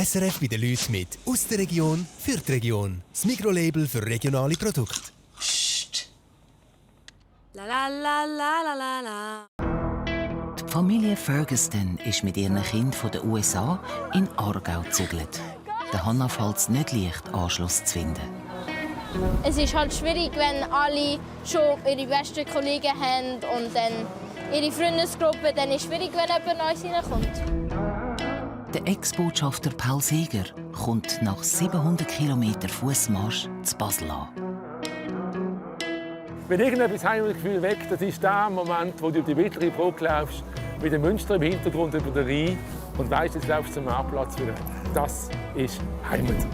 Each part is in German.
SRF bei den Leuten mit «Aus der Region für die Region». Das Mikrolabel für regionale Produkte. Psst. La la la la la la la. Die Familie Ferguson ist mit ihren Kindern von den USA in Aargau gezügelt. Der Hannah fällt es nicht leicht, Anschluss zu finden. Es ist halt schwierig, wenn alle schon ihre besten Kollegen haben und dann ihre Freundesgruppe. Dann ist es schwierig, wenn jemand Neues reinkommt. Der Ex-Botschafter Paul Seeger kommt nach 700 km Fußmarsch zu Basel an. Wenn irgendetwas Heimatgefühl weckt, das ist der Moment, wo du über die mittlere Brücke laufst, mit dem Münster im Hintergrund über den Rhein und weißt, jetzt laufst du zum Marktplatz wieder. Das ist Heimat.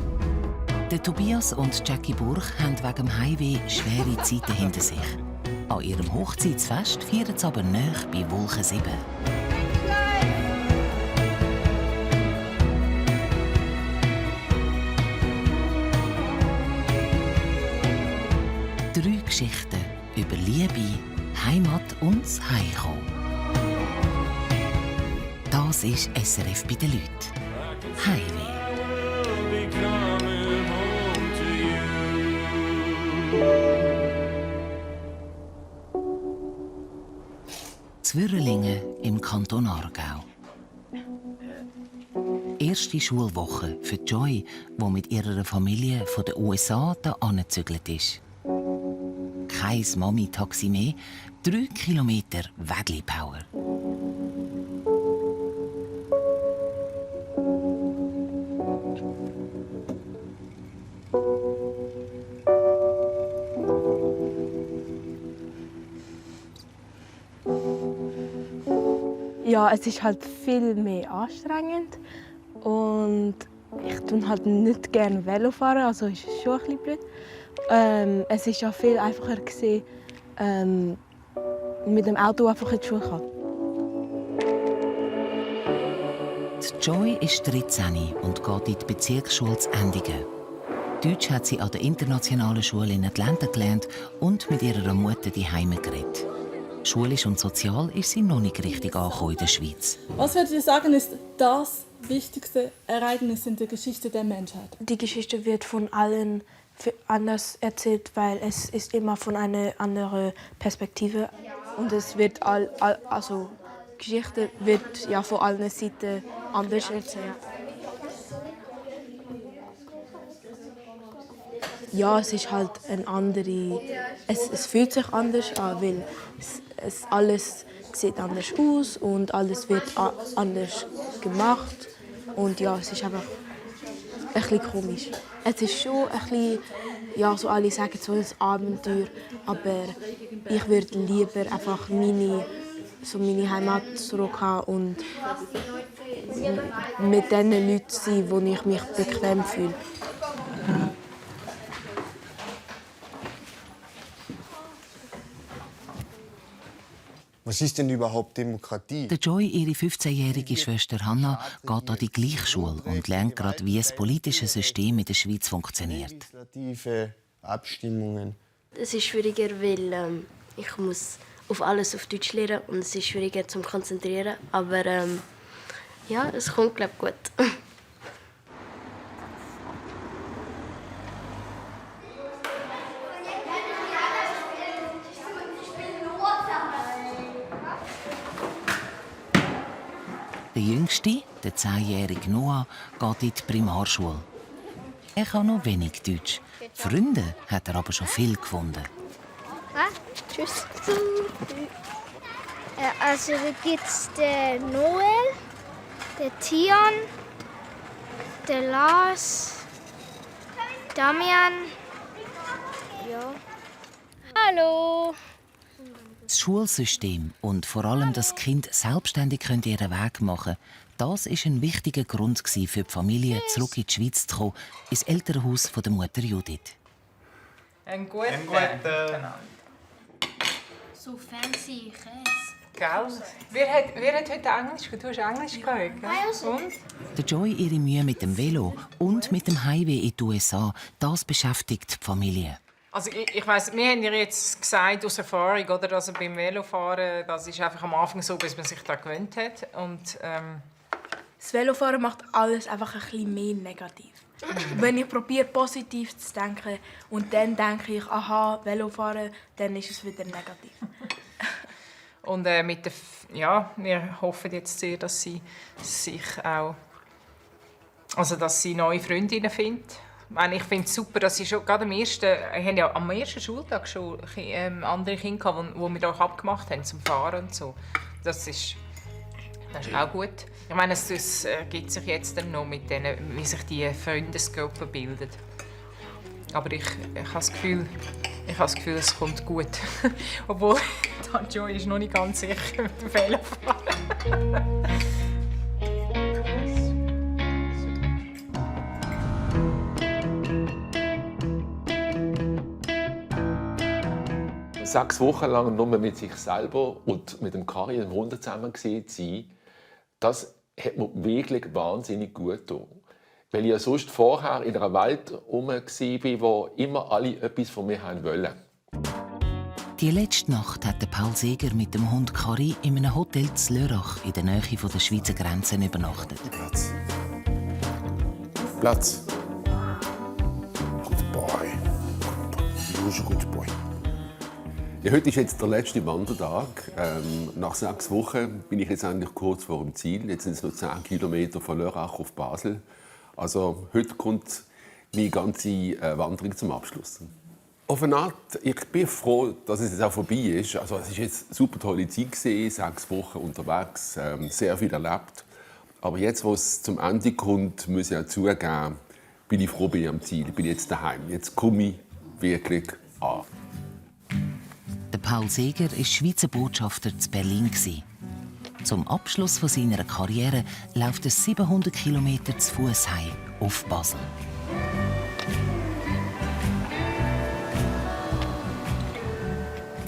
Der Tobias und Jackie Burch haben wegen dem Heimweh schwere Zeiten hinter sich. An ihrem Hochzeitsfest feiern sie aber nahe bei Wolke 7. Drei Geschichten über Liebe, Heimat und das Heimkommen. Das ist SRF bei den Leuten. Heimweh. Zwirrlingen im Kanton Aargau. Erste Schulwoche für Joy, die mit ihrer Familie von den USA hierher gezügelt ist. Kein Mami-Taxi mehr, 3 Kilometer Wädli-Power. Ja, es ist halt viel mehr anstrengend und ich tue halt nicht gerne Velo fahren, also ist es schon ein bisschen blöd. Es ist ja viel einfacher gewesen, mit dem Auto einfach in die Schule zu kommen. Die Joy ist 13 und geht in die Bezirksschule zu Endigen. Deutsch hat sie an der internationalen Schule in Atlanta gelernt und mit ihrer Mutter die Heime geredet. Schulisch und sozial ist sie noch nicht richtig angekommen in der Schweiz. Was würdet ihr sagen, ist das wichtigste Ereignis in der Geschichte der Menschheit? Die Geschichte wird von allen anders erzählt, weil es ist immer von einer anderen Perspektive und es wird also Geschichte wird ja von allen Seiten anders erzählt. Ja, es ist halt eine andere. Es fühlt sich anders an, weil alles sieht anders aus und alles wird anders gemacht. Und ja, es ist einfach ein bisschen komisch. Es ist schon ein bisschen, ja, so alle sagen so ein Abenteuer, aber ich würde lieber einfach meine Heimat zurück haben und mit den Leuten sein, wo ich mich bequem fühle. Was ist denn überhaupt Demokratie? Der Joy, ihre 15-jährige Schwester Hannah, geht an die Gleichschule und lernt gerade, wie das politische System in der Schweiz funktioniert. Legislative Abstimmungen. Es ist schwieriger, weil ich muss auf alles auf Deutsch lernen und es ist schwieriger zum Konzentrieren. Aber ja, es kommt, glaube ich, gut. Der Jüngste, der 10-jährige Noah, geht in die Primarschule. Er kann noch wenig Deutsch. Freunde hat er aber schon viel gefunden. Tschüss. Also da gibt es den Noel, den Tian, den Lars, Damian. Ja. Hallo. Das Schulsystem und vor allem, dass die Kinder selbstständig ihren Weg machen können, das war ein wichtiger Grund für die Familie, zurück in die Schweiz zu kommen, ins Elternhaus der Mutter Judith. Ein guter. Genau. So fancy Käse. Gell? Wer hat heute Englisch? Du hast Englisch gehört, gell? Und? Der Joy, ihre Mühe mit dem Velo und mit dem Highway in die USA, das beschäftigt die Familie. Also ich weiss, wir haben ja jetzt gesagt aus Erfahrung, oder, dass beim Velofahren, das ist einfach am Anfang so, bis man sich daran gewöhnt hat. Und das Velofahren macht alles einfach ein bisschen mehr negativ. Wenn ich probiere, positiv zu denken und dann denke ich, aha, Velofahren, dann ist es wieder negativ. Und wir hoffen jetzt sehr, dass sie sich auch, dass sie neue Freundinnen findet. Ich finde es super, dass sie schon gerade am ersten Schultag schon andere Kinder hatten, die wir auch abgemacht haben zum Fahren und so. Das ist auch gut. Ich meine, es gibt sich jetzt noch mit denen, wie sich die Freundesgruppe bildet. Aber ich habe das Gefühl, es kommt gut. Obwohl, Joy ist noch nicht ganz sicher mit dem Velofahren. 6 Wochen lang nur mit sich selber und mit dem Kari, dem Hund zusammen zu sein, das hat mir wirklich wahnsinnig gut getan. Weil ich ja sonst vorher in einer Welt herum war, wo immer alle etwas von mir wollten. Die letzte Nacht hat Paul Seeger mit dem Hund Kari in einem Hotel zu Lörrach in der Nähe der Schweizer Grenze übernachtet. Platz. Good boy. Du bist ein guter Boy. Ja, heute ist jetzt der letzte Wandertag. Nach 6 Wochen bin ich jetzt eigentlich kurz vor dem Ziel. Jetzt sind es noch 10 Kilometer von Lörrach auf Basel. Also heute kommt meine ganze Wanderung zum Abschluss. Auf eine Art, ich bin froh, dass es jetzt auch vorbei ist. Also es war jetzt eine super tolle Zeit gewesen, 6 Wochen unterwegs, sehr viel erlebt. Aber jetzt, wo es zum Ende kommt, muss ich auch zugeben, bin ich froh, bin ich am Ziel. Ich bin jetzt daheim. Jetzt komme ich wirklich an. Der Paul Seeger war Schweizer Botschafter in Berlin. Zum Abschluss seiner Karriere läuft er 700 Kilometer zu Fuß heim auf Basel.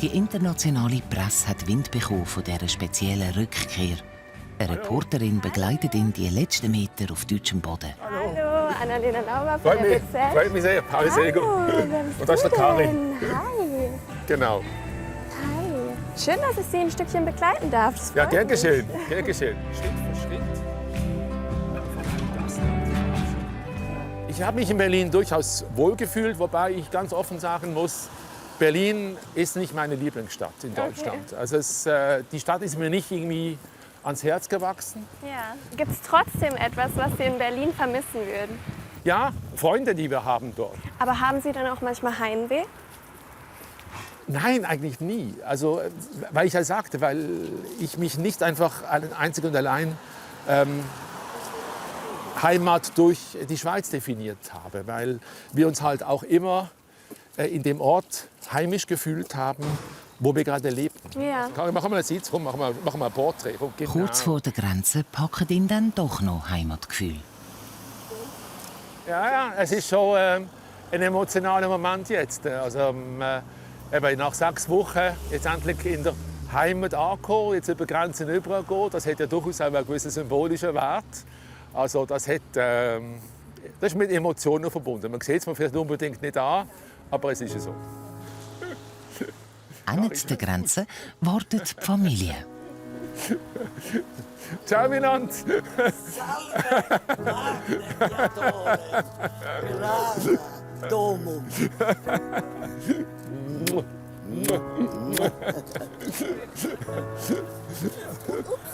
Die internationale Presse hat Wind bekommen von dieser speziellen Rückkehr. Eine Reporterin begleitet ihn die letzten Meter auf deutschem Boden. Hallo, Annalena Lauber von der BZ. Freut mich sehr, Paul Seeger. Und das ist der Karin. Hi. Genau. Hi. Schön, dass ich Sie ein Stückchen begleiten darf. Ja, gern geschehen. Gern geschehen. Schritt für Schritt. Ich habe mich in Berlin durchaus wohlgefühlt, wobei ich ganz offen sagen muss, Berlin ist nicht meine Lieblingsstadt in Deutschland. Okay. Also die Stadt ist mir nicht irgendwie ans Herz gewachsen. Ja. Gibt es trotzdem etwas, was Sie in Berlin vermissen würden? Ja, Freunde, die wir haben dort. Aber haben Sie dann auch manchmal Heimweh? Nein, eigentlich nie. Also, weil ich ja sagte, weil ich mich nicht einfach einzig und allein Heimat durch die Schweiz definiert habe. Weil wir uns halt auch immer in dem Ort heimisch gefühlt haben, wo wir gerade lebten. Ja. Machen wir einen Sitz, machen wir ein Porträt. Genau. Kurz vor der Grenze packt ihn dann doch noch Heimatgefühl. Ja, es ist schon ein emotionaler Moment jetzt. Also, eben nach 6 Wochen jetzt endlich in der Heimat angekommen, jetzt über Grenzen rübergehen, das hat ja durchaus auch einen gewissen symbolischen Wert. Also das ist mit Emotionen verbunden. Man sieht es mir vielleicht unbedingt nicht an, aber es ist ja so. An der Grenze wartet die Familie. Ciao miteinander.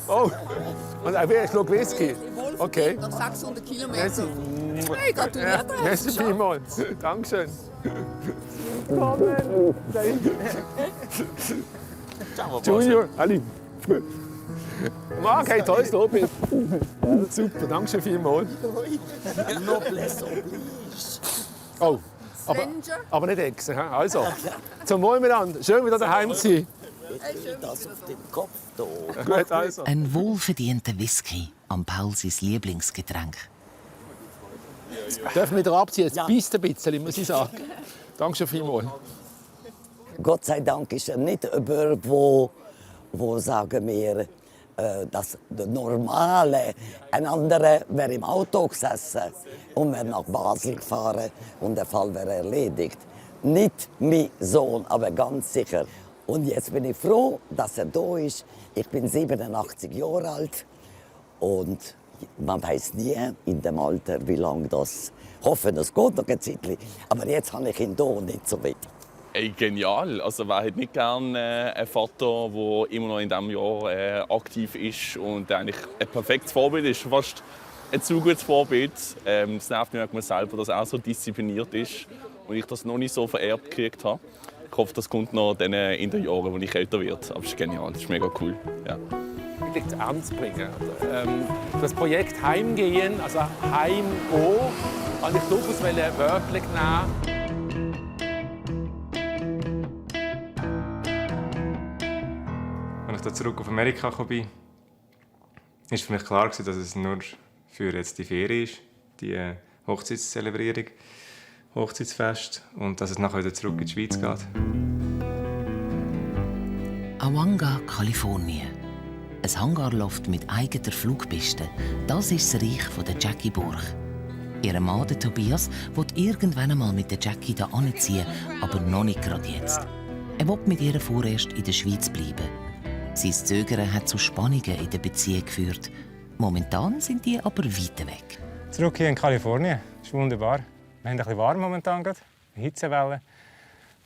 Oh, und ein Schluck Whisky. Okay. Noch 600 Kilometer. Merci. Hey, gratuliere. Merci vielmals. Dankeschön. Junior, Ali. Marc, hey, tolles Lob. Super, danke schön vielmals. Noblesse oblige. Oh, aber nicht Echsen. Also, zum Wohl miteinander. Schön, wieder daheim zu sein. Das auf den Kopf da. Gut, also. Ein wohlverdienter Whisky, am Paul sein Lieblingsgetränk. Dürfen wir wieder abziehen? Jetzt beißt ein bisschen, muss ich sagen. Danke schön vielmals. Gott sei Dank ist er nicht jemand, wo sagen wir, dass der Normale, ein anderer wäre im Auto gesessen und wäre nach Basel gefahren und der Fall wäre erledigt. Nicht mein Sohn, aber ganz sicher. Und jetzt bin ich froh, dass er da ist. Ich bin 87 Jahre alt und man weiß nie in dem Alter, wie lange das. Ich hoffe, das geht noch ein Zeitchen. Aber jetzt habe ich ihn hier nicht so weit. Ey, genial. Also wer hat nicht gerne einen Vater, der immer noch in diesem Jahr aktiv ist und eigentlich ein perfektes Vorbild ist, fast ein zu gutes Vorbild. Es nervt mich man selber, dass er so diszipliniert ist und ich das noch nicht so vererbt gekriegt habe. Ich hoffe, das kommt noch in den Jahren, wo ich älter werde. Aber es ist genial, das ist mega cool. Ja. Wirklich zu ernst bringen. Das Projekt Heimgehen, also Heimgehen, wollte ich durchaus wörtlich nehmen. Als ich zurück auf Amerika kam, war für mich klar, dass es nur für jetzt die Ferien ist, die Hochzeitszelebrierung, Hochzeitsfest, und dass es nachher wieder zurück in die Schweiz geht. Awanga, Kalifornien. Ein Hangarloft mit eigener Flugpiste. Das ist das Reich von der Jackie Burch. Ihr Mann, der Tobias, will irgendwann einmal mit der Jackie hier anziehen, aber noch nicht gerade jetzt. Er will mit ihr vorerst in der Schweiz bleiben. Sein Zögern hat zu Spannungen in der Beziehung geführt. Momentan sind die aber weit weg. Zurück hier in Kalifornien. Das ist wunderbar. Wir haben ein bisschen warm momentan, eine Hitzewelle.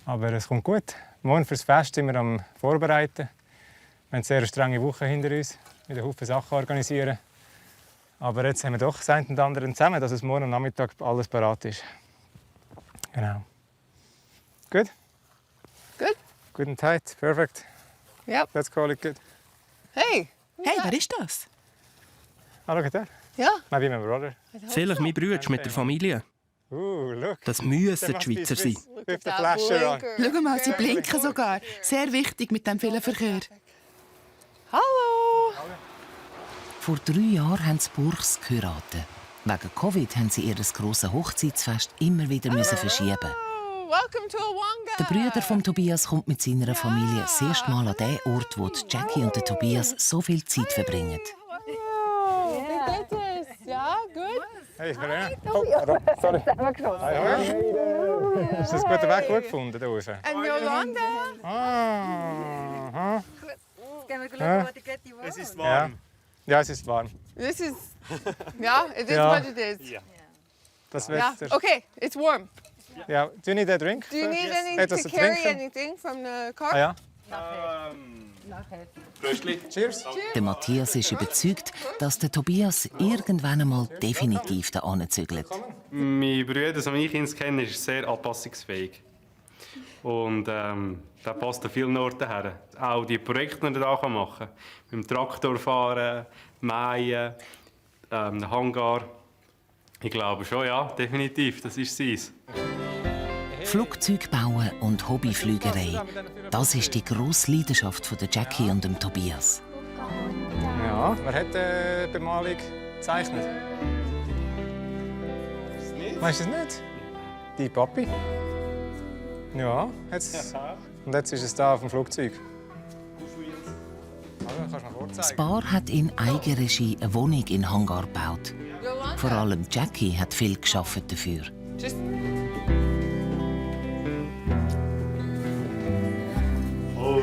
Aber es kommt gut. Morgen fürs Fest sind wir am Vorbereiten. Wir haben eine sehr strenge Woche hinter uns. Mit einem Haufen Sachen organisieren. Aber jetzt haben wir doch das eine und andere zusammen, dass es morgen Nachmittag alles parat ist. Genau. Good? Good. Good and tight. Perfect. Yep. Let's call it good. Hey, wer ist das? Ah, look at that. Ja. Maybe my brother. Vielleicht mein Bruder mit der Familie. Look. Das müssen die Schweizer sein. Schau mal, sie blinken sogar. Sehr wichtig mit dem vielen Verkehr. Hallo! Vor 3 Jahren haben sie Burchs geheiratet. Wegen Covid haben sie ihr grosses Hochzeitsfest immer wieder verschieben. Welcome to Awanga. Der Bruder von Tobias kommt mit seiner Familie das erste Mal an den Ort, wo Jackie und der Tobias so viel Zeit verbringen. Wie geht es? Ja, gut? Hey, Verena. Oh, sorry. Hast du einen guten Weg gut gefunden, da raus? Und Yolanda? Aha. Gehen wir schauen, wo die Götti wohnt. Es ist warm. Ja, es ist warm. This is, yeah, it is Ja. what it is. Das Yeah. Wetter. Okay, it's warm. Ja, do you need a drink? Do you need Etwas to zu carry trinken? anything from the car? Ah, ja. Röstli. Cheers. Der Matthias ist überzeugt, dass der Tobias irgendwann einmal definitiv da anzügelt. Mein Bruder, so wie ich ihn kenne, ist sehr anpassungsfähig. Und der passt an vielen Orten her. Auch die Projekte, die er hier machen kann. Mit dem Traktor fahren, mähen, Hangar. Ich glaube schon, ja, definitiv, das ist es. Flugzeug bauen und Hobbyflügerei. Das ist die grosse Leidenschaft von der Jackie und dem Tobias. Ja, wer hat die Bemalung gezeichnet? Weißt du es nicht? Die Papi? Ja, jetzt. Und jetzt ist es da auf dem Flugzeug. Also, kannst du mal vorzeigen. Das Paar hat in Eigenregie eine Wohnung in Hangar gebaut. Vor allem Jackie hat viel geschafft dafür. Oh,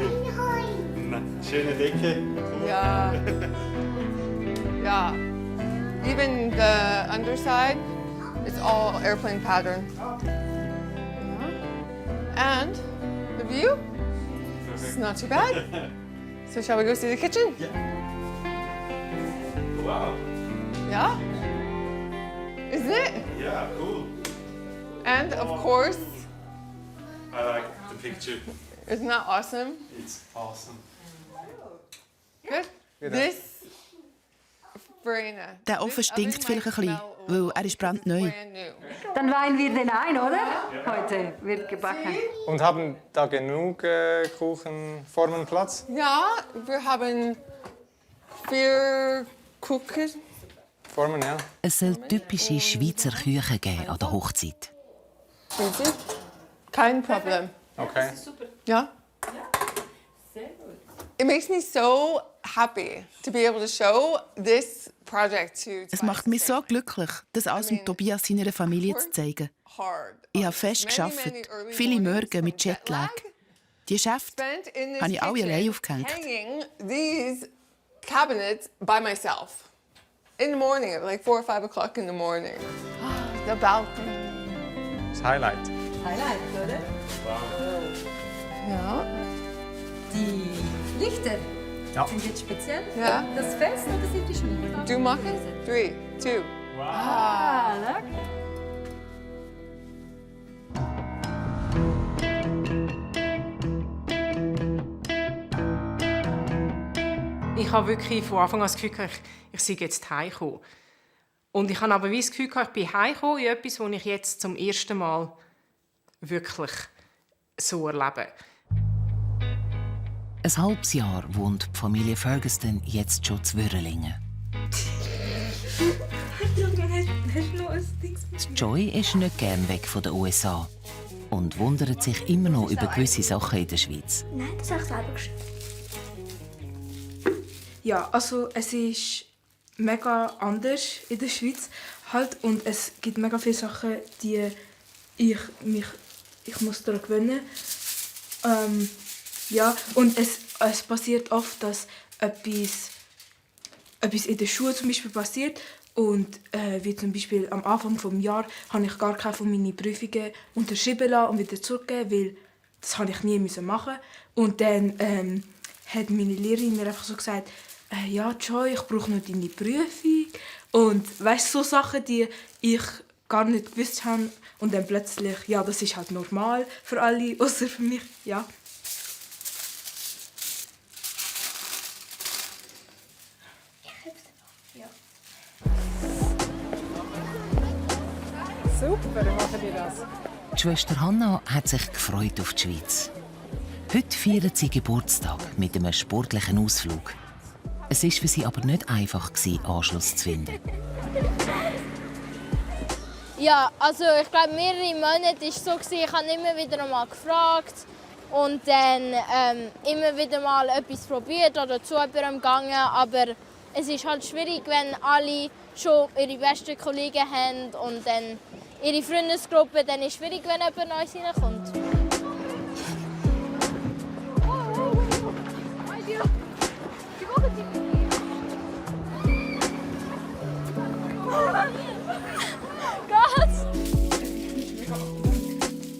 schöne Decke. Yeah. Yeah. Even the underside, it's all airplane pattern. And the view, it's not too bad. So shall we go see the kitchen? Wow. Yeah? Isn't it? Yeah, cool. And of course, I like the picture. isn't that awesome? It's awesome. Good. This, Verena. Der Ofen stinkt vielleicht ein bisschen, weil er ist brandneu. Dann weihen wir den ein, oder? Heute wird gebacken. Und haben da genug Kuchenformen Platz? Ja, wir haben 4 Kuchen. Formen, ja. Es soll typische Schweizer Küche geben an der Hochzeit. Easy. Kein Problem. Okay. Ja? It makes me so happy to be able to show this project to Es macht mich so glücklich, das alles dem Tobias seiner Familie zu zeigen. Ich habe fest gearbeitet, viele Morgen mit Jetlag. Die Geschäfte habe ich alle allein aufgehängt. hanging these cabinets by myself. In the morning, like 4 or 5 o'clock in the morning. The balcony. Das Highlight. Highlight, oder? Ja. Die Lichter Ja. sind jetzt speziell. Ja. Das Fest oder sind die schon? Du machen? 3, 2. Wow. Ah, leuk. Ich habe wirklich von Anfang an das Gefühl, ich sei jetzt heimgekommen. Und ich habe aber das Gefühl, ich bin heimgekommen in etwas, das ich jetzt zum ersten Mal wirklich so erlebe. Ein halbes Jahr wohnt die Familie Ferguson jetzt schon zu Wörrlingen. Joy ist nicht gern weg von den USA und wundert sich immer noch über gewisse Sachen in der Schweiz. Nein, das habe ich selber geschrieben. Ja, also es ist mega anders in der Schweiz halt, und es gibt mega viele Sachen, die ich muss daran gewöhnen. Ja, und es passiert oft, dass etwas in der Schule zum Beispiel passiert, und wie zum Beispiel am Anfang des Jahres habe ich gar keine von meinen Prüfungen unterschrieben lassen und wieder zurückgegeben, weil das habe ich nie machen. Und dann hat meine Lehrerin mir einfach so gesagt, ja Joy, ich brauche noch deine Prüfung. Und weißt du, so Sachen, die ich gar nicht gewusst habe. Und dann plötzlich, ja, das ist halt normal für alle, außer für mich, ja. Super, machen die das. Die Schwester Hanna hat sich gefreut auf die Schweiz. Heute feiert sie Geburtstag mit einem sportlichen Ausflug. Es war für sie aber nicht einfach, Anschluss zu finden. Ja, also ich glaube, mehrere Monate war es so, ich habe immer wieder mal gefragt und dann immer wieder mal etwas probiert oder zu jemandem gegangen. Aber es ist halt schwierig, wenn alle schon ihre besten Kollegen haben und dann ihre Freundesgruppe, dann ist es schwierig, wenn jemand Neues reinkommt.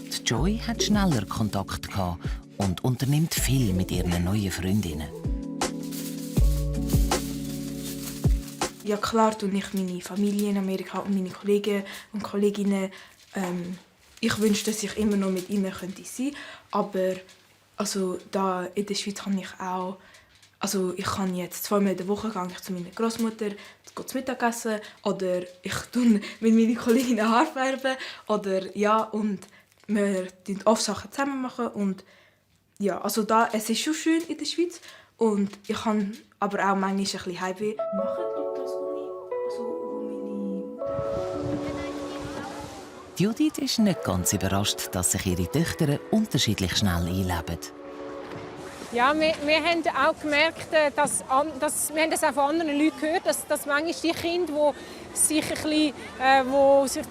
Die Joy hat schneller Kontakt gehabt und unternimmt viel mit ihren neuen Freundinnen. Ja, klar tue ich meine Familie in Amerika und meine Kollegen und Kolleginnen. Ich wünschte, dass ich immer noch mit ihnen sein könnte. Aber also, da in der Schweiz kann ich auch. Also, ich kann jetzt 2-mal in der Woche zu meiner Großmutter zu Mittagessen, oder ich tue mit meinen Kolleginnen Haare färben, oder ja, und wir machen oft Sachen zusammen und ja, also da, es ist schon schön in der Schweiz, und ich kann aber auch manchmal ein bisschen Heimweh machen. Judith ist nicht ganz überrascht, dass sich ihre Töchter unterschiedlich schnell einleben. Ja, wir haben auch gemerkt, dass wir haben das auch von anderen Leuten gehört, dass manchmal die Kinder, die sich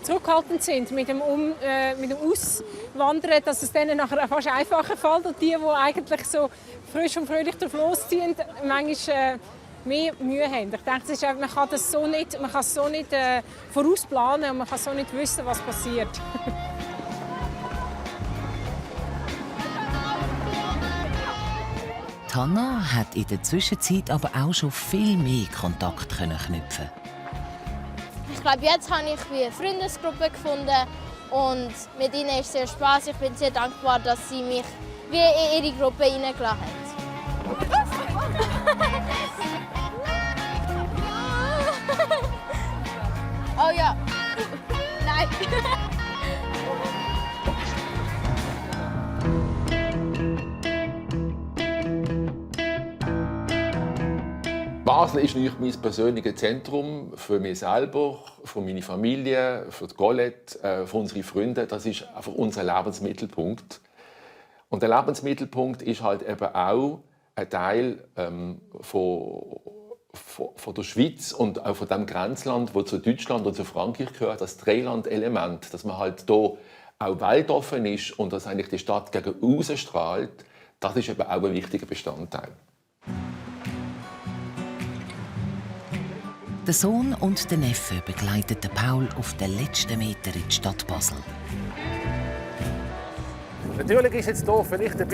zurückhaltend sind mit dem Auswandern, dass es denen nachher fast einfacher fällt, und die eigentlich so frisch und fröhlich drauf losziehen, manchmal mehr Mühe haben. Ich denke, man kann es so nicht vorausplanen und man kann so nicht wissen, was passiert. Hanna hat in der Zwischenzeit aber auch schon viel mehr Kontakt knüpfen. Ich glaube, jetzt habe ich eine Freundesgruppe gefunden und mit ihnen ist es sehr Spaß. Ich bin sehr dankbar, dass sie mich wie in ihre Gruppe hineingelassen haben. Oh ja. Nein. Basel ist natürlich mein persönliches Zentrum für mich selber, für meine Familie, für die Colette, für unsere Freunde. Das ist einfach unser Lebensmittelpunkt. Und der Lebensmittelpunkt ist halt eben auch ein Teil von der Schweiz und auch von dem Grenzland, wo zu Deutschland und zu Frankreich gehört, das Dreiland-Element, dass man halt hier auch weltoffen ist und dass eigentlich die Stadt gegen außen strahlt, das ist eben auch ein wichtiger Bestandteil. Der Sohn und der Neffe begleiten Paul auf den letzten Meter in die Stadt Basel. Natürlich ist jetzt hier vielleicht ein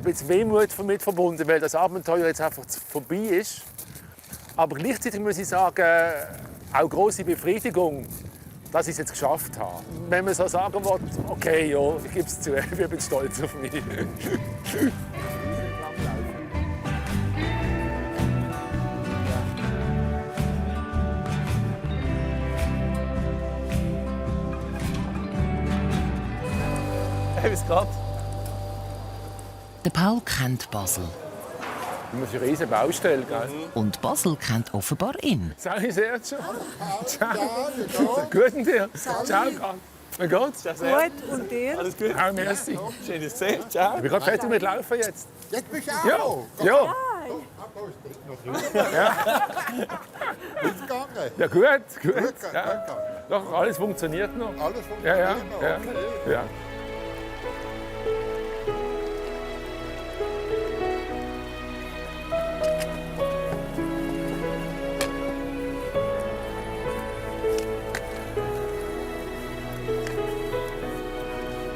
bisschen Wehmut damit verbunden, weil das Abenteuer jetzt einfach vorbei ist. Aber gleichzeitig muss ich sagen, auch grosse Befriedigung, dass ich es jetzt geschafft habe. Wenn man so sagen will, okay, ja, ich gebe es zu, ich bin stolz auf mich. Hey, wie es geht? Der Paul kennt Basel. Das ist eine riesige Baustelle, gell? Und Basel kennt offenbar ihn. Sag ich sehr schon. Ciao. Guten dir. Ciao, Karl. Wie geht's? Gut, und dir? Alles gut? Auch merci. Schön, dass du siehst. Ciao. Ich bin gerade fertig mit Laufen jetzt. Jetzt bist du Ja. auch? Ja. Ja. Ist gegangen? Ja, gut. Ja. Doch, alles funktioniert noch. Alles funktioniert ja. noch? Ja. Okay. Ja.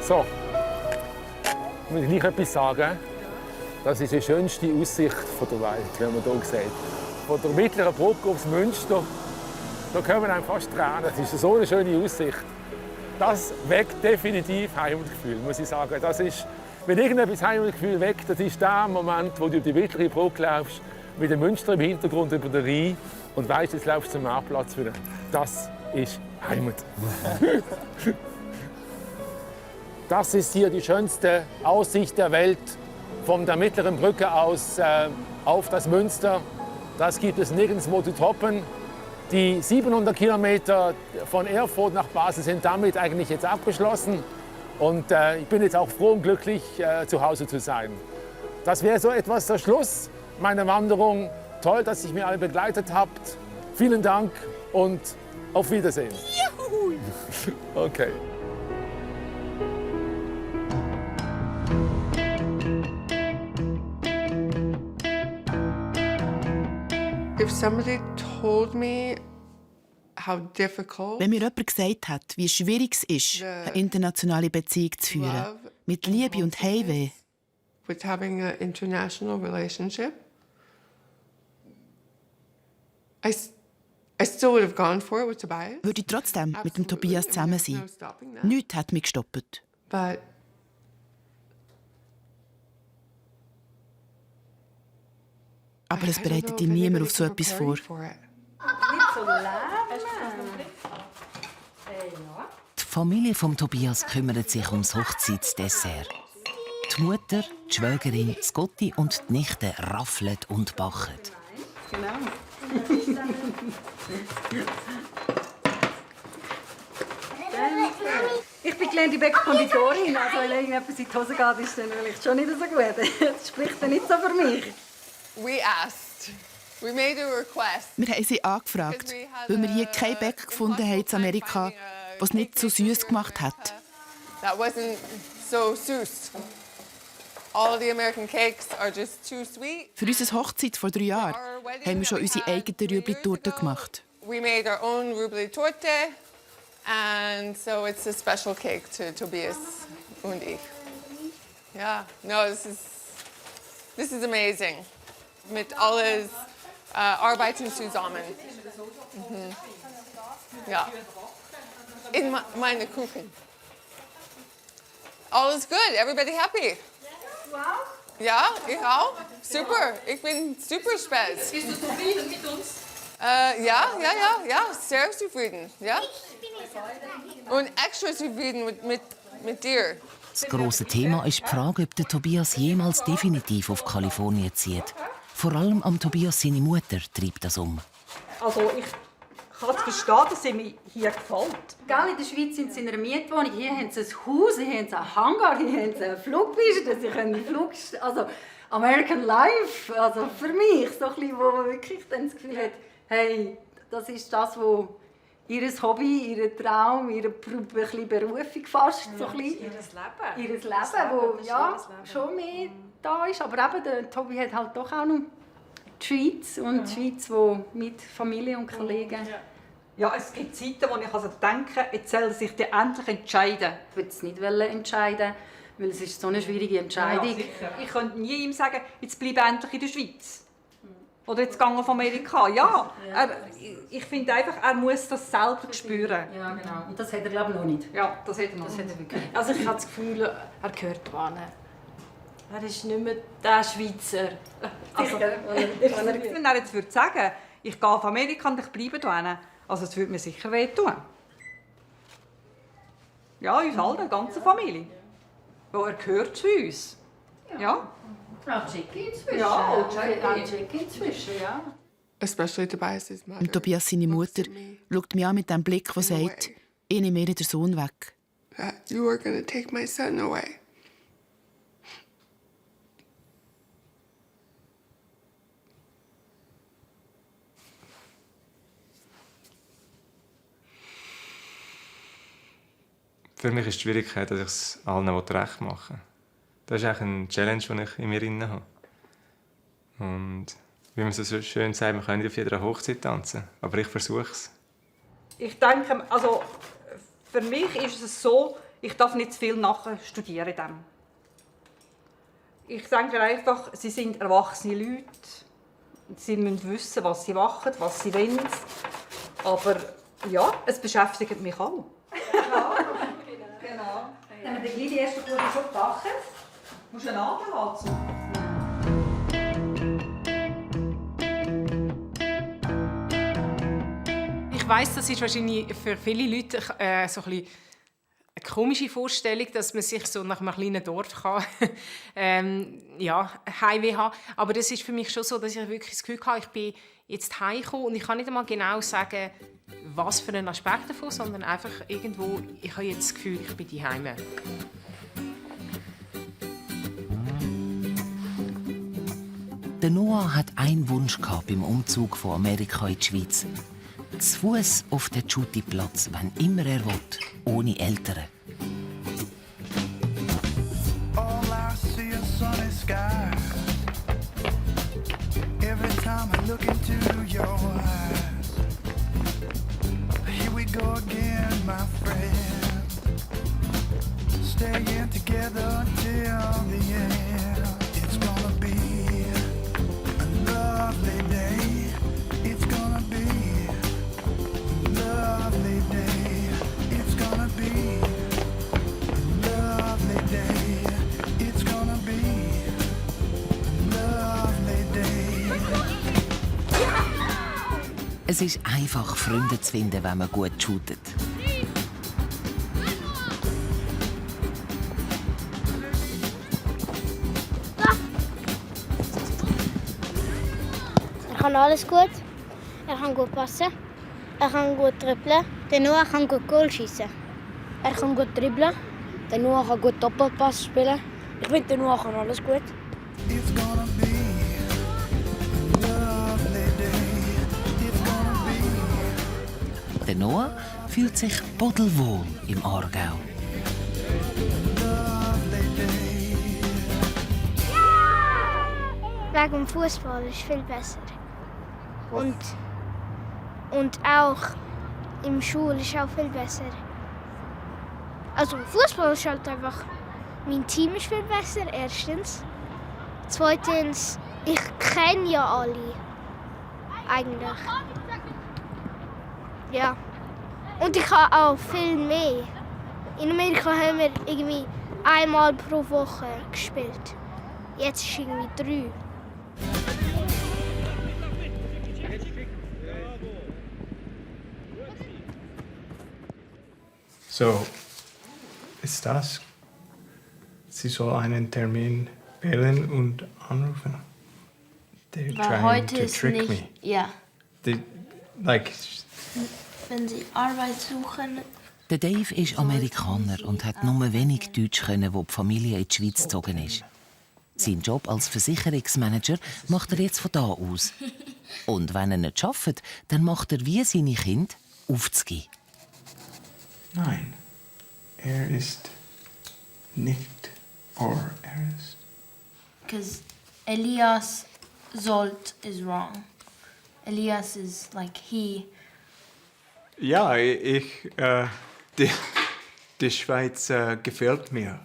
So, ich muss gleich etwas sagen. Das ist die schönste Aussicht der Welt, wenn man hier sieht. Von der mittleren Brücke aufs Münster, da kommen einem fast Tränen. Das ist so eine schöne Aussicht. Das weckt definitiv Heimatgefühl, muss ich sagen. Das ist, wenn irgendetwas Heimatgefühl weckt, das ist der Moment, wo du die mittlere Brücke läufst, mit dem Münster im Hintergrund über den Rhein und weißt, jetzt laufst du zum Marktplatz wieder. Das ist Heimat. Das ist hier die schönste Aussicht der Welt von der mittleren Brücke aus auf das Münster. Das gibt es nirgendwo zu toppen. Die 700 Kilometer von Erfurt nach Basel sind damit eigentlich jetzt abgeschlossen. Und ich bin jetzt auch froh und glücklich, zu Hause zu sein. Das wäre so etwas der Schluss meiner Wanderung. Toll, dass ihr mich alle begleitet habt. Vielen Dank und auf Wiedersehen. Juhu. Okay. If somebody told me how difficult Wenn mir jemand gesagt hat, wie schwierig es ist, eine internationale Beziehung zu führen, mit Liebe und Heimweh, with having an international relationship, I still would have gone for it with Tobias. würde ich trotzdem mit dem Tobias zusammen sein. Nichts hat mich gestoppt. But Aber es bereitet ihm niemand auf so etwas vor. Nicht so lahm. Die Familie von Tobias kümmert sich ums Hochzeitsdessert. Die Mutter, die Schwägerin, das Gotti und die Nichte raffeln und backen. Genau. Ich bin gelernte Bäckerkonditorin, also wenn irgendetwas in die Hose geht, ist dann vielleicht schon nicht so gut. Das spricht dann nicht so für mich. we asked. We made a request. Wir haben sie angefragt, weil wir hier keinen Bäcker gefunden haben in Amerika, der es nicht so süß gemacht hat. That wasn't so süß. All the American cakes are just too sweet. Für unsere Hochzeit vor 3 Jahren haben wir schon unsere eigene Rüebli-Torte gemacht. We made our own rubli torte, and so it's a special cake to Tobias und ich. Yeah, no, this is amazing. Mit alles arbeiten zusammen. Mhm. Ja. In meine Kuchen. Alles good. Everybody happy? Wow. Ja, ich auch. Super. Ich bin super spät. Bist du zufrieden mit uns? Ja, sehr zufrieden. Ja. Und extra zufrieden mit dir. Das grosse Thema ist die Frage, ob der Tobias jemals definitiv auf Kalifornien zieht. Vor allem am Tobias seine Mutter treibt das um. Also ich kann es verstehen, dass es mir hier gefällt. Gell, in der Schweiz sind sie in einer Mietwohnung. Hier haben sie ein Haus, hier haben sie einen Hangar, hier haben sie eine Flugpiste. Sie können also American Life. Also für mich, so ein bisschen, wo man wirklich dann das Gefühl hat, hey, das ist das, wo ihr Hobby, ihr Traum, ihre Berufung fast. So ein bisschen. Ihr Leben, wo ja, schon mehr da ist. Aber eben, der Tobi hat halt doch auch noch die Schweiz und die Schweiz, wo mit Familie und Kollegen. Ja, es gibt Zeiten, wo ich also denke, jetzt soll er sich endlich entscheiden. Ich will es nicht entscheiden, weil es ist so eine schwierige Entscheidung. Ja, ich könnte nie ihm sagen, jetzt bleib endlich in der Schweiz. Oder jetzt gehen wir auf Amerika. Ja, ich finde einfach, er muss das selber spüren. Ja, genau. Und das hat er, glaube ich, noch nicht. Ja, das hat er noch nicht. Also ich habe das Gefühl, er gehört wohin. Er ist nicht mehr der Schweizer. Also, wenn er jetzt würde sagen, ich gehe auf Amerika und ich bleibe hier, also es würde mir sicher wehtun. Ja, uns allen, der ganzen Familie. Ja, er gehört zu uns. Ja. Auch Jackie inzwischen. Ja, auch Jackie inzwischen, ja. Und Tobias, seine Mutter, schaut mich an mit dem Blick, der sagt, ich nehme mir den Sohn weg. You are going to take my son away. Für mich ist die Schwierigkeit, dass ich es allen recht machen will. Das ist eigentlich eine Challenge, die ich in mir drin habe. Und wie man so schön sagt, man kann nicht auf jeder Hochzeit tanzen, aber ich versuche es. Ich denke, also für mich ist es so, ich darf nicht zu viel nachher studieren. Ich denke einfach, sie sind erwachsene Leute. Sie müssen wissen, was sie machen, was sie wollen. Aber ja, es beschäftigt mich auch. Genau. Wenn wir die erste Kurve schon gedacht, musst du einen Atem halten. Ich weiss, das ist wahrscheinlich für viele Leute so ein bisschen eine komische Vorstellung, dass man sich so nach einem kleinen Dorf kann, Heimweh haben. Aber das ist für mich schon so, dass ich wirklich das Gefühl habe, ich bin jetzt heimgekommen und ich kann nicht einmal genau sagen, was für ein Aspekt davon, sondern einfach irgendwo, ich habe jetzt das Gefühl, ich bin daheim. Der Noah hat einen Wunsch beim Umzug von Amerika in die Schweiz. Zu Fuß auf den Jutti-Platz, wann immer er will, ohne Eltern. All I see is sunny skies. Every time I look into your eyes. Here we go again, my friend. Staying together till the end. It's gonna be a lovely day. It's gonna be lovely day. It's gonna be a lovely day. It's gonna be a lovely day. Es ist einfach, Freunde zu finden, wenn man gut shootet. Er kann alles gut. Er kann gut passen. Er kann gut dribbeln. Der Noah kann gut Goal schießen. Er kann gut dribbeln. Der Noah kann gut Doppelpass spielen. Ich finde, der Noah kann alles gut. It's gonna be a lovely day. It's gonna be Der Noah fühlt sich pudelwohl im Aargau. Wegen dem Fußball ist viel besser. Und auch im Schule ist auch viel besser. Also Fußball ist halt einfach. Mein Team ist viel besser, erstens. Zweitens, ich kenne ja alle. Eigentlich. Ja. Und ich habe auch viel mehr. In Amerika haben wir irgendwie einmal pro Woche gespielt. Jetzt ist irgendwie 3. So, ist das? Sie soll einen Termin wählen und anrufen. They're Weil trying heute to ist trick nicht. me. Ja. Like, Wenn Sie Arbeit suchen. Der Dave ist Amerikaner und hat nur wenig Deutsch können, wo die Familie in die Schweiz gezogen ist. Seinen Job als Versicherungsmanager macht er jetzt von da aus. Und wenn er nicht arbeitet, dann macht er wie seine Kinder aufzugehen. nein, er ist nicht, or er ist. Because Elias Zolt is wrong. Elias is like he. Ja, die Schweiz gefällt mir.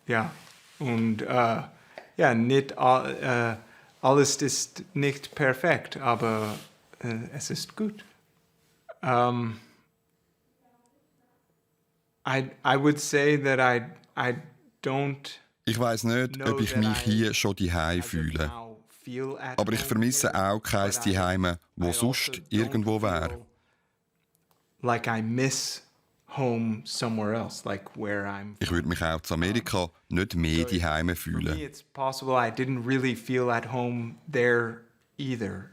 Ja, und ja, nicht alles ist nicht perfekt, aber es ist gut. I would say that I don't. Ich weiss nicht, ob ich mich hier schon daheim fühle. Aber ich vermisse auch kein Zuhause, wo sonst irgendwo wäre. Like I miss home somewhere else, like where I'm. Ich würde mich auch zu Amerika nicht mehr daheim For me, fühlen. it's possible I didn't really feel at home there either.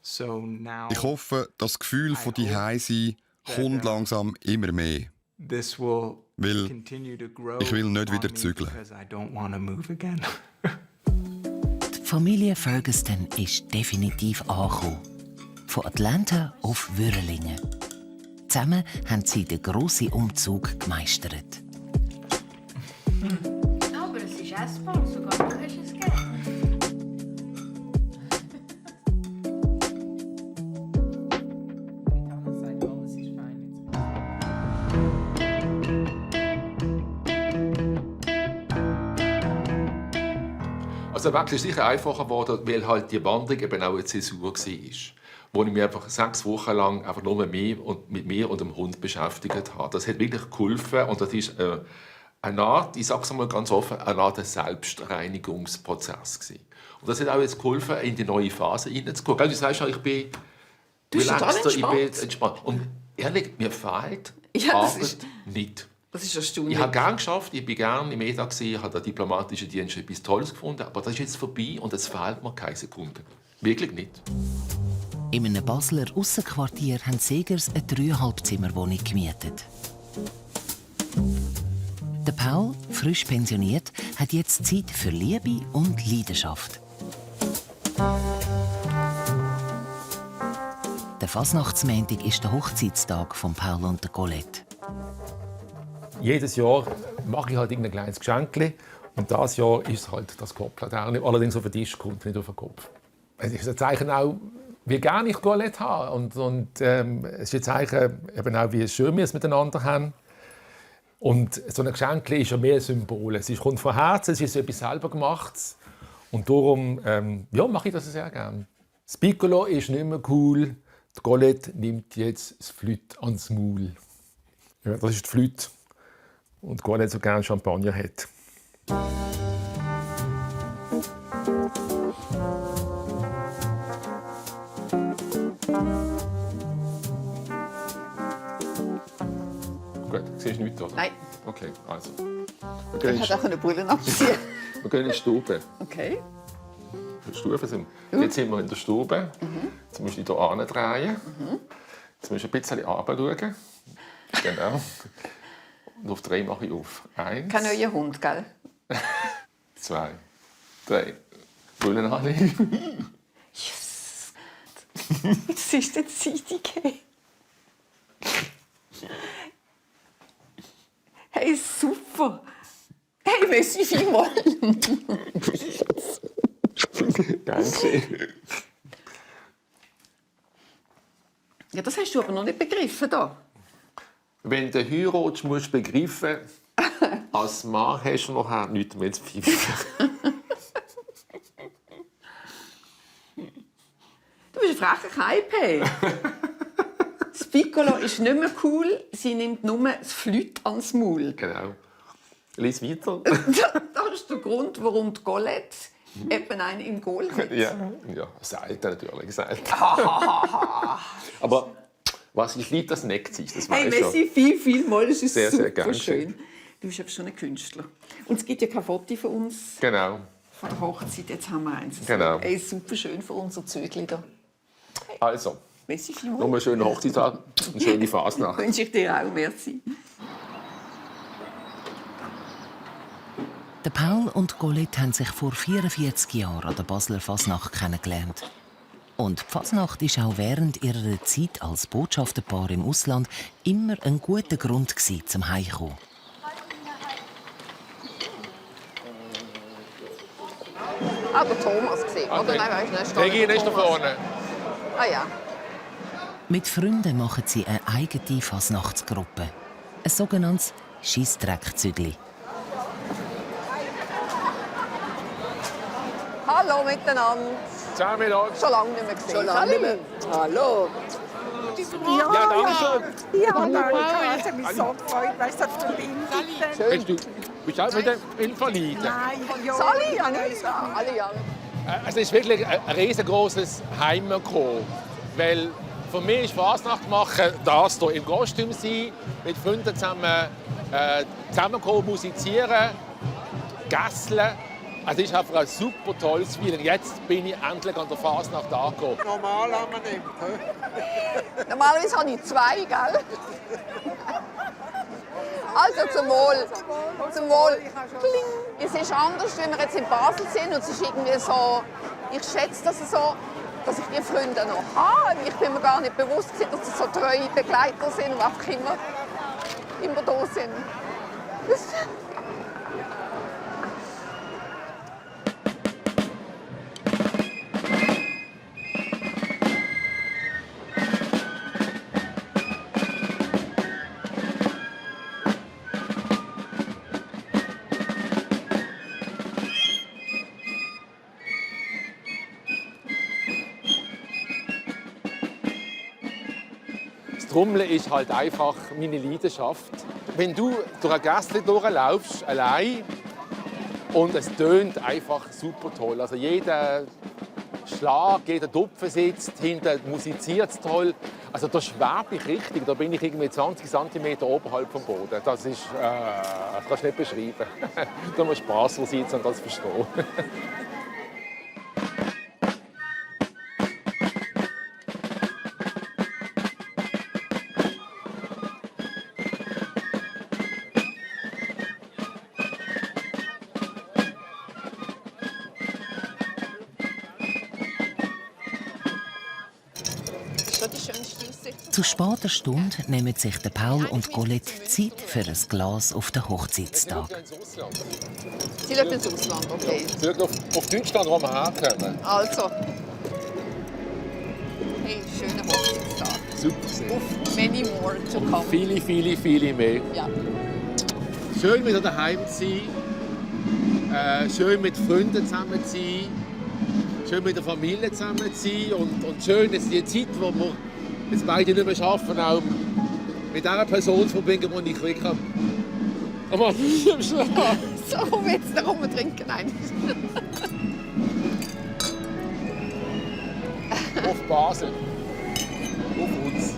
So now Ich hoffe, das Gefühl von daheim sein kommt langsam immer mehr. this will Weil continue to grow. ich will nicht on wieder me zügeln. because I don't want to move again. Die Familie Ferguson ist definitiv angekommen. Von Atlanta auf Würrelingen. Zusammen haben sie den grossen Umzug gemeistert. Aber es ist essbar, sogar du hast es gegeben. Also der Wechsel ist sicher einfacher geworden, weil halt die Wanderung eben auch eine Zäsur war. Wo ich mich einfach 6 Wochen lang einfach nur mit mir und dem Hund beschäftigt habe. Das hat wirklich geholfen und das ist eine Art, ich sage es mal ganz offen, eine Art Selbstreinigungsprozess gewesen. Und das hat auch jetzt geholfen, in die neue Phase hineinzukommen. Du sagst ja, ich bin relaxter, ich bin entspannt. Und ehrlich, mir fehlt Arbeit nicht. Das ist erstaunlich. Ich habe gerne geschafft, ich bin gerne im EDA, ich habe den diplomatischen Dienst etwas Tolles gefunden, aber das ist jetzt vorbei und es fehlt mir keine Sekunde. Wirklich nicht. In einem Basler Aussenquartier haben die Segers eine 3,5-Zimmer-Wohnung gemietet. Der Paul, frisch pensioniert, hat jetzt Zeit für Liebe und Leidenschaft. Der Fasnachtsmontag ist der Hochzeitstag von Paul und der Colette. Jedes Jahr mache ich halt ein kleines Geschenk. Und dieses Jahr ist es halt das Kopflaterne. Allerdings auf den Tisch kommt, nicht auf den Kopf. Es ist ein Zeichen auch, wie gerne ich Colette habe. Und es ist ein Zeichen, eben auch, wie schön wir es miteinander haben. Und so ein Geschenk ist ja mehr ein Symbol. Es kommt von Herzen, es ist etwas selber Gemachtes. Und darum mache ich das sehr gerne. Das Piccolo ist nicht mehr cool. Die Colette nimmt jetzt das Flüt ans Maul. Ja, das ist die Flüt. Und Colette so gerne Champagner hat. Gut, siehst du nichts, oder? Nein. Okay, also. Ich hätte auch eine Brille abziehen. Wir gehen in die Stube. Okay. Die Stufe sind. Jetzt sind wir in der Stube. Jetzt musst du dich hier drehen. Jetzt musst du ein bisschen runter schauen. Genau. Und auf 3 mache ich auf. 1. Kein neuer Hund, gell? 2, 3. Brüllen alle. Yes. Das ist jetzt Zeit. Hey, super. Hey, merci vielmals. Danke. Ja, das hast du aber noch nicht begriffen da. Wenn du heiratest, musst du begreifen, als Mann hast du nachher nichts mehr zu pfeifen. Du bist ein frecher Kaipe. Das Piccolo ist nicht mehr cool, sie nimmt nur das Flüt ans Maul. Genau. Lies weiter. Das ist der Grund, warum die Colette eben einen im Goal hat. Ja, selten natürlich, selten. Aber was ich liebe, das neckt sich, das Hey, weißt du. merci vielmals, es ist Sehr, sehr super gern. schön. Du bist aber schon ein Künstler. Und es gibt ja kein Foto von uns Genau. von der Hochzeit, jetzt haben wir eins. Genau. Hey, super schön für unser Zögli da. Also, Merci vielmals. nochmal einen schönen Hochzeitstag, eine schöne Fasnacht. Wünsche ich dir auch, merci. Der Paul und Colette haben sich vor 44 Jahren an der Basler Fasnacht kennengelernt. Und die Fasnacht war auch während ihrer Zeit als Botschafterpaar im Ausland immer ein guter Grund zum Heimkommen. der Thomas gesehen, oder? Okay. Nein, weißt du, Regina ist da vorne. Ah ja. Mit Freunden machen sie eine eigene Fasnachtsgruppe. Ein sogenanntes Scheissdreckzügli. Hallo miteinander. Ciao miteinander. Schon lange nicht mehr gesehen. Schon lange nicht mehr. Hallo. Ja, danke schön. Ja, danke. Ich habe mich so gefreut, weißt du, auf der Bühne. Du bist auch mit den Invaliden? Nein, ja. Sally, ja, nicht. Alle Jahre. Es ist wirklich ein riesengroßes Heimkommen. Weil für mich ist Fasnacht machen, das hier im Kostüm sein, mit Freunden zusammenkommen, musizieren, gasseln. Also es ist einfach ein super tolles Feeling. Jetzt bin ich endlich an der Fasnacht angekommen. Normal haben wir nicht. He? Normalerweise habe ich 2, gell? Also zum Wohl. Zum Wohl. Kling. Es ist anders, wenn wir jetzt in Basel sind und es ist irgendwie so, ich schätze das so, dass ich die Freunde noch habe. Ich bin mir gar nicht bewusst, dass es so treue Begleiter sind und einfach immer da sind. Trommeln ist halt einfach meine Leidenschaft. Wenn du durch ein Gästchen durchlaufst, allein, und es tönt einfach super toll. Also jeder Schlag, jeder Tupfen sitzt, hinten musiziert es toll. Also da schwebe ich richtig, da bin ich irgendwie 20 cm oberhalb vom Boden. Das ist, das kannst du nicht beschreiben. Da muss Spass sein und das verstehen. Zu später Stunde nehmen sich der Paul und Colette Zeit für ein Glas auf den Hochzeitstag. Sie schaut ins Ausland, okay. Sie schaut auf Deutschland, wo wir herkommen. Also. Hey, schöner Hochzeitstag. Super. Auf many more to come. Viele, viele, viele mehr. Ja. Schön wieder daheim zu sein, schön mit Freunden zusammen zu sein, schön mit der Familie zusammen zu sein und schön, dass die Zeit, die wir jetzt beide nicht mehr schaffen, auch mit dieser Person zu verbringen, die ich wirklich am Schlaf. So, komm jetzt noch trinken. Nein. Auf Basel. Auf uns.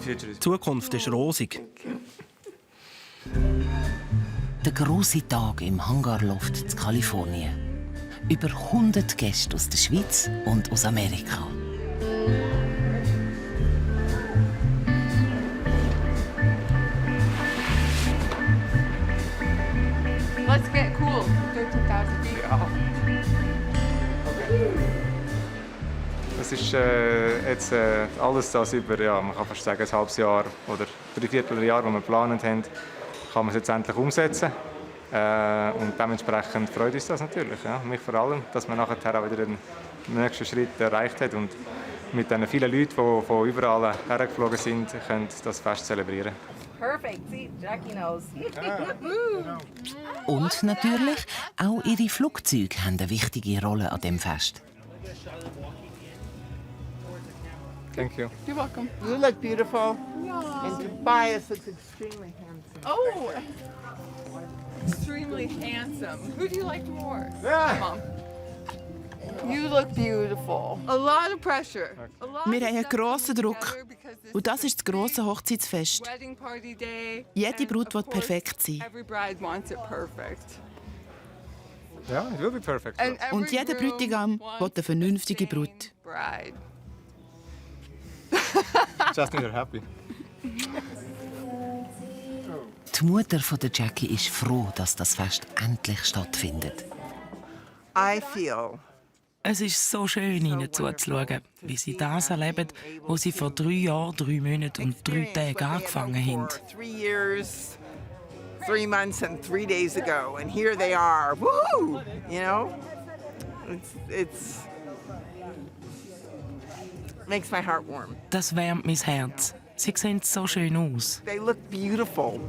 Die Zukunft ist rosig. Der grosse Tag im Hangarloft in Kalifornien. Über 100 Gäste aus der Schweiz und aus Amerika. Let's get cool. 13,000 feet. Ja. Es ist jetzt alles das über, ja, man kann fast sagen, ein halbes Jahr oder 3/4 Jahr, das wir geplant haben, kann man es jetzt endlich umsetzen. Und dementsprechend freut uns das natürlich, ja, mich vor allem, dass man nachher auch wieder den nächsten Schritt erreicht hat und mit den vielen Leuten, die von überall hergeflogen sind, können das Fest zelebrieren. Perfect. See, Jackie knows. Und natürlich, auch ihre Flugzeuge haben eine wichtige Rolle an dem Fest. Thank you. You're welcome. You look beautiful. And Tobias looks extremely handsome. Oh, extremely handsome. Who do you like more? Mom. You look beautiful. A lot of pressure. Wir haben einen grossen Druck. Und das ist das grosse Hochzeitsfest. Wedding party day. Jede Braut will perfekt sein. Every bride wants it perfect. Ja, it will be perfect. Und jeder Bräutigam will eine vernünftige Brut. Bride. Just need her happy. Die Mutter von der Jackie ist froh, dass das Fest endlich stattfindet. I feel Es ist so schön, ihnen zuzuschauen, wie sie das erleben, was sie vor 3 Jahren, 3 Monaten und 3 Tagen angefangen haben. 3 years, 3 months and 3 days ago, and here they are. Woohoo! You know, it's makes my heart warm. Das wärmt mein Herz. Sie sehen so schön aus. They look beautiful.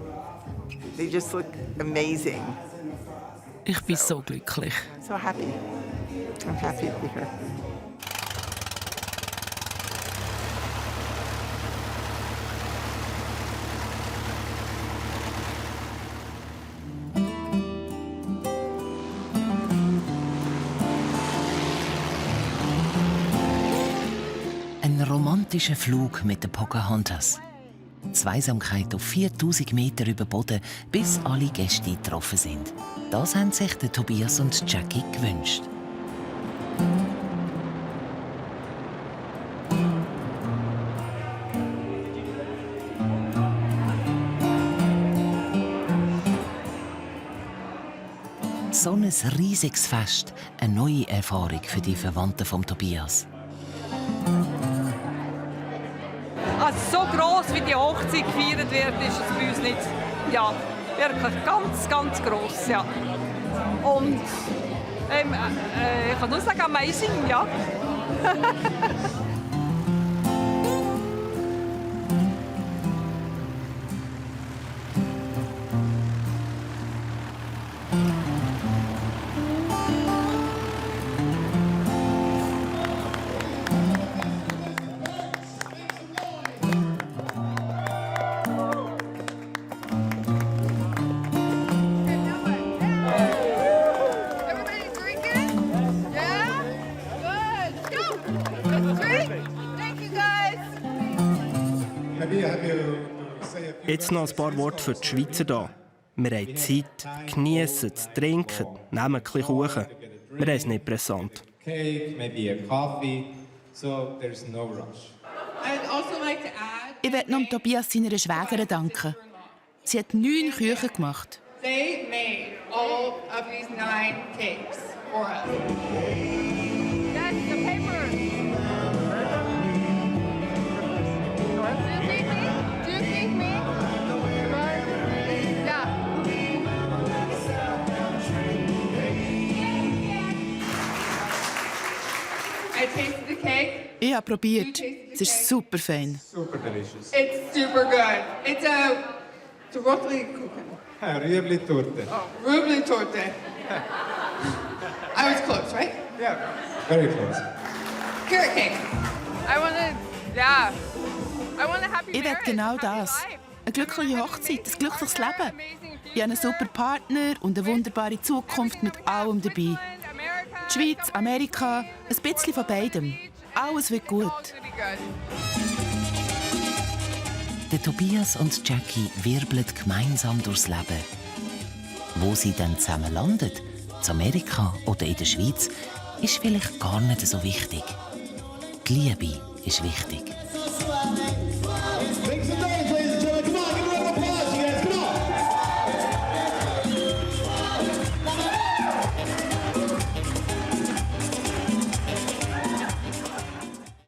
They just look amazing. Ich bin so glücklich. So happy. I'm happy to be here. Ein romantischer Flug mit den Pocahontas. Zweisamkeit auf 4000 Meter über Boden, bis alle Gäste getroffen sind. Das haben sich der Tobias und Jackie gewünscht. So ein riesiges Fest, eine neue Erfahrung für die Verwandten von Tobias. Also so gross wie die Hochzeit gefeiert wird, ist es bei uns nicht. Ja, wirklich ganz, ganz gross, ja. Und ich kann nur sagen, amazing, ja. Jetzt noch ein paar Worte für die Schweizer hier. Wir haben Zeit, geniessen, zu trinken, nehmen ein bisschen Kuchen. Wir haben es nicht pressant. Ich möchte noch Tobias seiner Schwägerin danken. Sie hat 9 Küchen gemacht. They made all of these 9 cakes for us. That's the paper. Do you think me? Yeah. I tasted the cake. Ich habe probiert. Es ist super fein. Super delicious. It's super good. It's a Rötli-Kuchen. Rüebli-Torte. Oh, Rüebli-Torte. I was close, right? Yeah, very close. Carrot cake. I want a happy Ich will genau das. Eine glückliche Hochzeit, ein glückliches Leben. Ich habe einen super Partner und eine wunderbare Zukunft mit allem dabei. Die Schweiz, Amerika, ein bisschen von beidem. Alles wird gut. Der Tobias und Jackie wirbeln gemeinsam durchs Leben. Wo sie dann zusammen landen, in Amerika oder in der Schweiz, ist vielleicht gar nicht so wichtig. Die Liebe ist wichtig.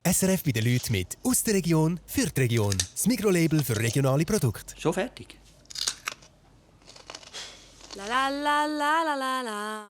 SRF bei den Leuten mit «Aus der Region für die Region». Das Mikrolabel für regionale Produkte. Schon fertig? La la la la la la la.